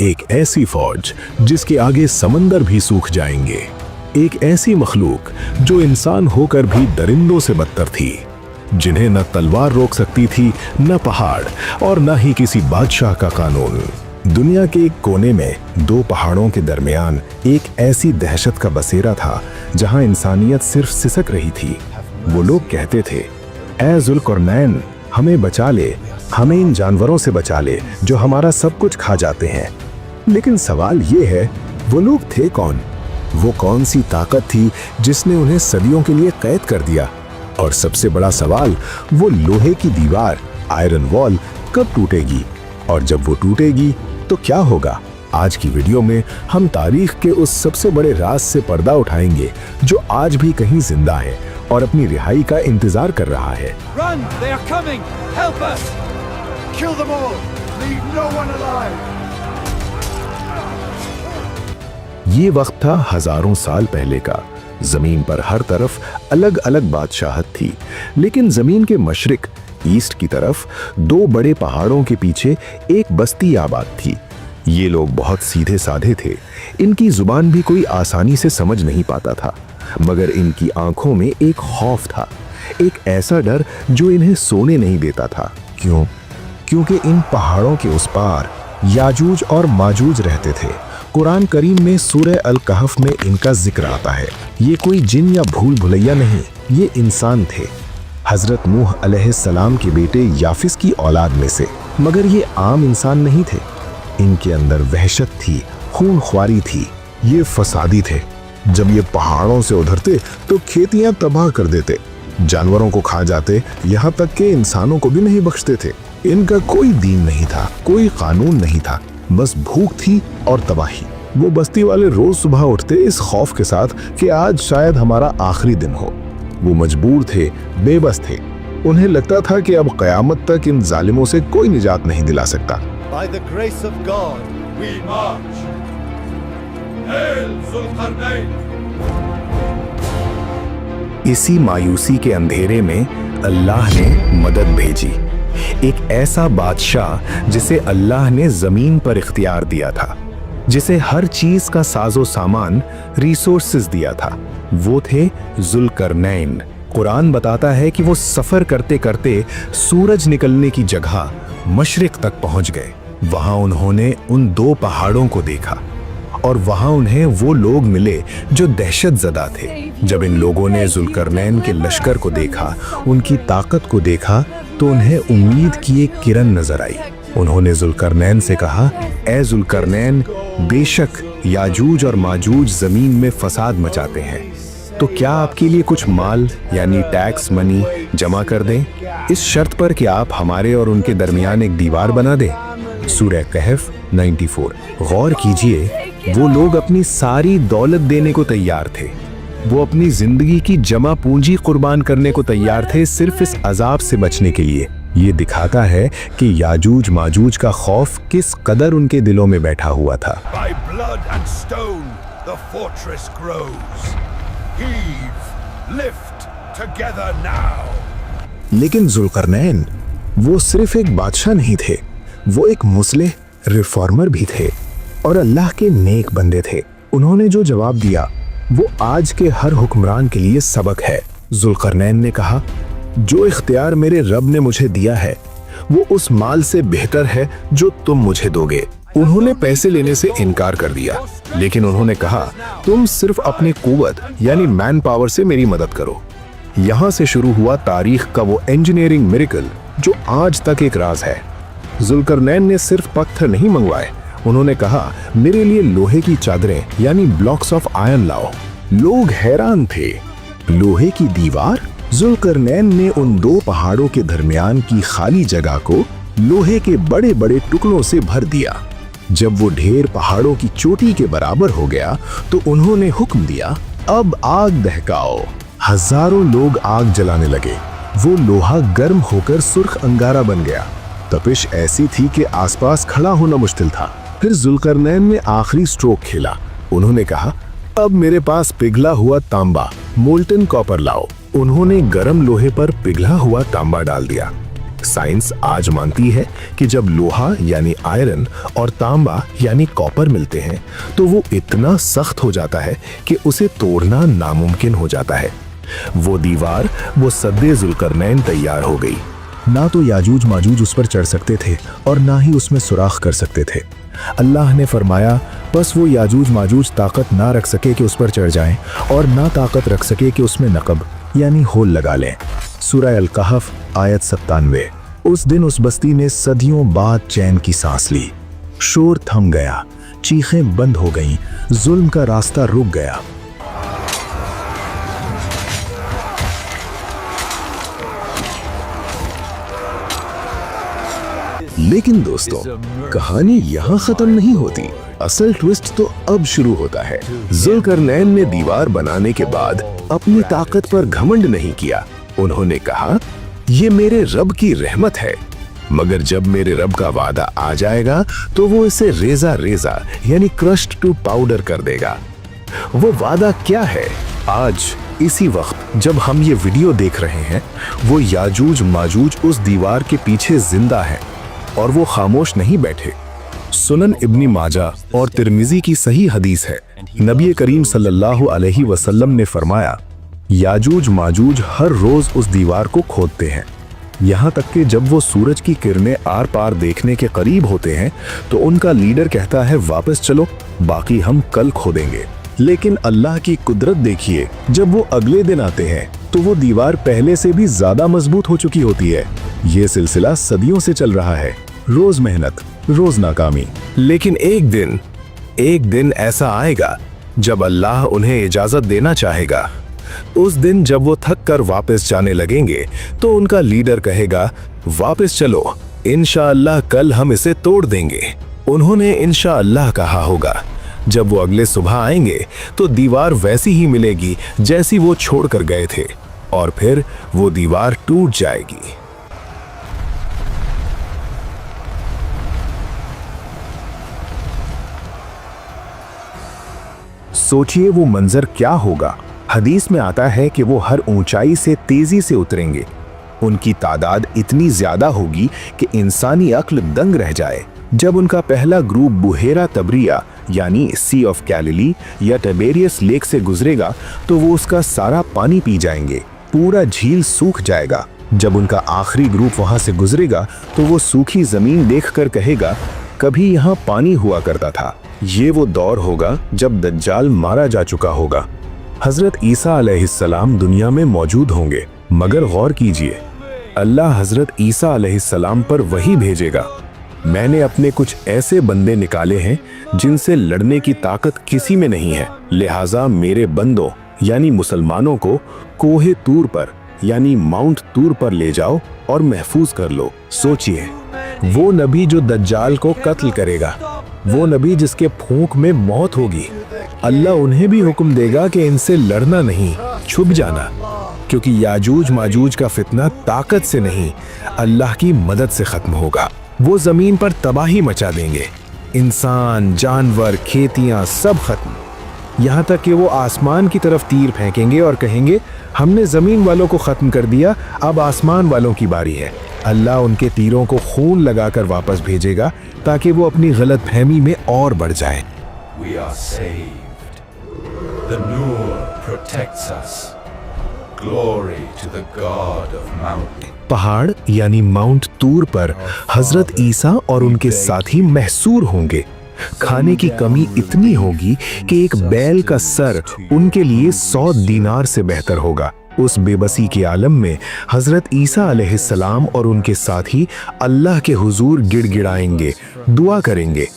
एक ऐसी फौज जिसके आगे समंदर भी सूख जाएंगे, एक ऐसी मखलूक जो इंसान होकर भी दरिंदों से बदतर थी, जिन्हें न तलवार रोक सकती थी, न पहाड़ और न ही किसी बादशाह का कानून। दुनिया के एक कोने में दो पहाड़ों के दरमियान एक ऐसी दहशत का बसेरा था जहां इंसानियत सिर्फ सिसक रही थी। वो लोग कहते थे, ऐ ज़ुल्करनैन, हमें बचा ले, हमें इन जानवरों से बचा ले जो हमारा सब कुछ खा जाते हैं। लेकिन सवाल ये है, वो लोग थे कौन? वो कौन सी ताकत थी जिसने उन्हें सदियों के लिए कैद कर दिया? और सबसे बड़ा सवाल, वो लोहे की दीवार, आयरन वॉल कब टूटेगी? और जब वो टूटेगी तो क्या होगा? आज की वीडियो में हम तारीख के उस सबसे बड़े राज से पर्दा उठाएंगे जो आज भी कहीं जिंदा है और अपनी रिहाई का इंतजार कर रहा है। Run! They are coming! Help us! Kill them all! Leave no one alive! ये वक्त था हजारों साल पहले का। जमीन पर हर तरफ अलग अलग बादशाहत थी, लेकिन जमीन के मशरिक ईस्ट की तरफ दो बड़े पहाड़ों के पीछे एक बस्ती आबाद थी। ये लोग बहुत सीधे साधे थे, इनकी जुबान भी कोई आसानी से समझ नहीं पाता था, मगर इनकी आंखों में एक खौफ था, एक ऐसा डर जो इन्हें सोने नहीं देता था। क्यों? क्योंकि इन पहाड़ों के उस पार याजूज और माजूज रहते थे। कुरान करीम में सूरह अल कहफ में इनका जिक्र आता है। ये कोई जिन या भूल भुलैया नहीं, ये इंसान थे, हजरत नूह अलैहिस्सलाम के बेटे याफिस की औलाद में से। मगर ये आम इंसान नहीं थे, इनके अंदर वहशत थी, खूनख्वारी थी। ये फसादी थे। जब ये पहाड़ों से उतरते तो खेतियां तबाह कर देते, जानवरों को खा जाते, यहाँ तक कि इंसानों को भी नहीं बख्शते थे। इनका कोई दीन नहीं था, कोई कानून नहीं था, बस भूख थी और तबाही। वो बस्ती वाले रोज सुबह उठते इस खौफ के साथ कि आज शायद हमारा आखिरी दिन हो। वो मजबूर थे, बेबस थे। उन्हें लगता था कि अब क़यामत तक इन जालिमों से कोई निजात नहीं दिला सकता। By the grace of God, we march. Hail Zulqarnain! इसी मायूसी के अंधेरे में अल्लाह ने मदद भेजी। एक ऐसा बादशाह जिसे अल्लाह ने जमीन पर इख्तियार दिया था, जिसे हर चीज का साजो सामान, रिसोर्सेज दिया था। वो थे ज़ुल्करनैन। कुरान बताता है कि वो सफर करते करते सूरज निकलने की जगह मशरिक तक पहुंच गए। वहां उन्होंने उन दो पहाड़ों को देखा और वहां उन्हें वो लोग मिले जो दहशत ज़दा थे। जब इन लोगों ने ज़ुल्करनैन के लश्कर को देखा, उनकी ताकत को देखा, तो उन्हें उम्मीद की एक किरण नजर आई। उन्होंने ज़ुल्करनैन से कहा, ऐ ज़ुल्करनैन, बेशक याजूज और माजूज जमीन में फसाद मचाते हैं, तो क्या आपके लिए कुछ माल यानी टैक्स मनी जमा कर दें, इस शर्त पर कि आप हमारे और उनके दरमियान एक दीवार बना दें। सूरह कहफ 94। गौर कीजिए, वो लोग अपनी सारी दौलत देने को तैयार थे, वो अपनी जिंदगी की जमा पूंजी कुर्बान करने को तैयार थे सिर्फ इस अजाब से बचने के लिए। ये दिखाता है कि याजूज माजूज का खौफ किस कदर उनके दिलों में बैठा हुआ था। By blood and stone, the fortress grows. Heave, lift, together now. लेकिन ज़ुल्करनैन वो सिर्फ एक बादशाह नहीं थे, वो एक मुस्लिह रिफॉर्मर भी थे और अल्लाह के नेक बंदे थे। उन्होंने जो जवाब दिया वो आज के हर हुक्मरान के लिए सबक है। ज़ुल्करनैन ने कहा, जो इख्तियार मेरे रब ने मुझे दिया है वो उस माल से बेहतर है जो तुम मुझे दोगे। उन्होंने पैसे लेने से इनकार कर दिया, लेकिन उन्होंने कहा, तुम सिर्फ अपनी कुव्वत यानी मैन पावर से मेरी मदद करो। यहाँ से शुरू हुआ तारीख का वो इंजीनियरिंग मिरेकल जो आज तक एक राज है। ज़ुल्करनैन ने सिर्फ पत्थर नहीं मंगवाए, उन्होंने कहा, मेरे लिए लोहे की चादरें यानी ब्लॉक्स ऑफ आयरन लाओ। लोग हैरान थे, लोहे की दीवार? ज़ुल्करनैन ने उन दो पहाड़ों के दरमियान की खाली जगह को लोहे के बड़े बड़े टुकड़ों से भर दिया। जब वो ढेर पहाड़ों की चोटी के बराबर हो गया तो उन्होंने हुक्म दिया, अब आग दहकाओ। हजारों लोग आग जलाने लगे। वो लोहा गर्म होकर सुर्ख अंगारा बन गया। तपिश ऐसी थी कि आसपास खड़ा होना मुश्किल था। फिर ज़ुल्करनैन ने आखिरी स्ट्रोक खेला। उन्होंने कहा, अब मेरे पास पिघला हुआ तांबा, मोल्टन कॉपर लाओ। उन्होंने गरम लोहे पर पिघला हुआ तांबा डाल दिया। साइंस आज मानती है कि जब लोहा यानी आयरन और तांबा यानी कॉपर मिलते हैं तो वो इतना सख्त हो जाता है कि उसे तोड़ना नामुमकिन हो जाता है। वो दीवार, वो सद्दे जुल्करनैन तैयार हो गई। ना तो याजूज माजूज उस पर चढ़ सकते थे और ना ही उसमें सुराख कर सकते थे। अल्लाह ने फरमाया, बस वो याजूज माजूज ताकत ना रख सके कि उस पर चढ़ जाएं और ना ताकत रख सके कि उसमें नकब यानी होल लगा लें। सूरह अल कहफ आयत 97। उस दिन उस बस्ती ने सदियों बाद चैन की सांस ली। शोर थम गया, चीखें बंद हो गईं, जुल्म का रास्ता रुक गया। लेकिन दोस्तों, कहानी यहाँ खत्म नहीं होती। असल ट्विस्ट तो अब शुरू होता है। जुल्करनैन ने दीवार बनाने के बाद अपनी ताकत पर घमंड नहीं किया। उन्होंने कहा, ये मेरे रब की रहमत है, मगर जब मेरे रब का वादा आ जाएगा तो वो इसे रेजा रेजा यानी क्रश्ड टू पाउडर कर देगा। वो वादा क्या है? आज इसी वक्त जब हम ये वीडियो देख रहे हैं, वो याजूज माजूज उस दीवार के पीछे जिंदा है और वो खामोश नहीं बैठे। सुनन इब्नी माजा और तिर्मिजी की सही हदीस है, नबी करीम सल्लल्लाहु अलैहि वसल्लम ने फरमाया, याजूज माजूज हर रोज उस दीवार को खोदते हैं, यहाँ तक कि जब वो सूरज की किरणें आर पार देखने के करीब होते हैं तो उनका लीडर कहता है, वापस चलो, बाकी हम कल खोदेंगे। लेकिन अल्लाह की कुदरत देखिए, जब वो अगले दिन आते हैं तो वो दीवार पहले से भी ज्यादा मजबूत हो चुकी होती है। ये सिलसिला सदियों से चल रहा है, रोज मेहनत, रोज नाकामी। लेकिन एक दिन ऐसा आएगा जब अल्लाह उन्हें इजाजत देना चाहेगा। उस दिन जब वो थक कर वापस जाने लगेंगे तो उनका लीडर कहेगा, वापस चलो, इंशाअल्लाह कल हम इसे तोड़ देंगे। उन्होंने इंशाअल्लाह कहा होगा। जब वो अगले सुबह आएंगे तो दीवार वैसी ही मिलेगी जैसी वो छोड़ कर गए थे और फिर वो दीवार टूट जाएगी। सोचिए वो मंजर क्या होगा। हदीस में आता है कि वो हर ऊंचाई से तेजी से उतरेंगे। उनकी तादाद इतनी ज्यादा होगी कि इंसानी अक्ल दंग रह जाए। जब उनका पहला ग्रुप बुहेरा तबरिया यानी सी ऑफ गैलिली या टिबेरियस लेक से गुजरेगा तो वो उसका सारा पानी पी जाएंगे, पूरा झील सूख जाएगा। जब उनका आखिरी ग्रुप वहां से गुजरेगा तो वो सूखी जमीन देखकर कहेगा, कभी यहाँ पानी हुआ करता था। ये वो दौर होगा जब दज्जाल मारा जा चुका होगा। हजरत ईसा अलैहिस्सलाम दुनिया में मौजूद होंगे, मगर गौर कीजिए, अल्लाह हजरत ईसा अलैहिस्सलाम पर वही भेजेगा। मैंने अपने कुछ ऐसे बंदे निकाले हैं जिनसे लड़ने की ताकत किसी में नहीं है, लिहाजा मेरे बंदों यानी मुसलमानों को कोहे तूर पर यानी माउंट तूर पर ले जाओ और महफूज कर लो। सोचिए, वो नबी जो दज्जाल को कत्ल करेगा, वो नबी जिसके फूंक में मौत होगी, अल्लाह उन्हें भी हुक्म देगा कि इनसे लड़ना नहीं, छुप जाना, क्योंकि याजूज माजूज का फितना ताकत से नहीं, अल्लाह की मदद से खत्म होगा। वो जमीन पर तबाही मचा देंगे, इंसान, जानवर, खेतियां सब खत्म। यहाँ तक कि वो आसमान की तरफ तीर फेंकेंगे और कहेंगे, हमने जमीन वालों को खत्म कर दिया, अब आसमान वालों की बारी है। अल्लाह उनके तीरों को खून लगाकर वापस भेजेगा ताकि वो अपनी गलतफहमी में और बढ़ जाएं। We are saved. The Nur protects us. Glory to the God of mountain. पहाड़ यानी माउंट तूर पर हजरत ईसा और उनके साथी महसूर होंगे। खाने की कमी इतनी होगी कि एक बैल का सर उनके लिए 100 दीनार से बेहतर होगा। उस बेबसी के आलम में हजरत ईसा अलैहिस्सलाम और उनके साथी अल्लाह के हुजूर गिड़गिड़ाएंगे, दुआ करेंगे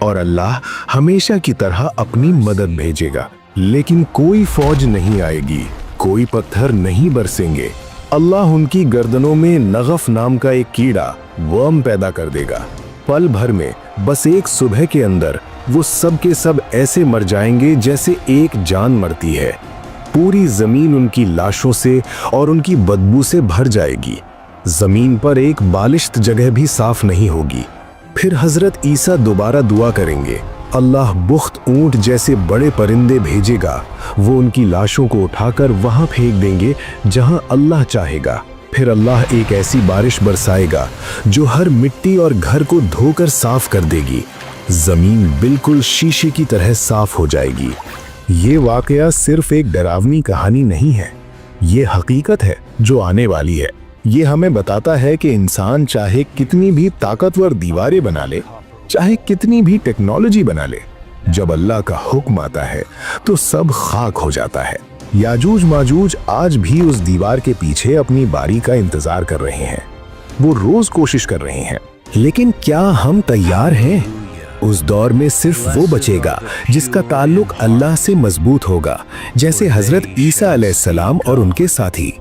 और अल्लाह हमेशा की तरह अपनी मदद भेजेगा। लेकिन कोई फौज नहीं आएगी, कोई पत्थर नहीं बरसेंगे। अल्लाह उनकी गर्दनों में नगफ नाम का एक कीड़ा वर्म पैदा कर देगा। पल भर में, बस एक सुबह के अंदर वो सब के सब ऐसे मर जाएंगे जैसे एक जान मरती है। पूरी जमीन उनकी लाशों से और उनकी बदबू से भर जाएगी। जमीन पर एक बालिश्त जगह भी साफ नहीं होगी। फिर हजरत ईसा दोबारा दुआ करेंगे। अल्लाह बुख्त ऊंट जैसे बड़े परिंदे भेजेगा। वो उनकी लाशों को उठाकर वहां फेंक देंगे जहां अल्लाह चाहेगा। फिर अल्लाह एक ऐसी बारिश बरसाएगा जो हर मिट्टी और घर को धोकर साफ कर देगी। जमीन बिल्कुल शीशे की तरह साफ हो जाएगी। ये वाकया सिर्फ एक डरावनी कहानी नहीं है, ये हकीकत है जो आने वाली है। ये हमें बताता है कि इंसान चाहे कितनी भी ताकतवर दीवारें बना ले, चाहे कितनी भी टेक्नोलॉजी बना ले, जब अल्लाह का हुक्म आता है तो सब खाक हो जाता है। याजूज माजूज आज भी उस दीवार के पीछे अपनी बारी का इंतजार कर रहे हैं। वो रोज कोशिश कर रहे हैं, लेकिन क्या हम तैयार हैं? उस दौर में सिर्फ वो बचेगा जिसका ताल्लुक अल्लाह से मजबूत होगा, जैसे हजरत ईसा अलैहिस्सलाम और उनके साथी।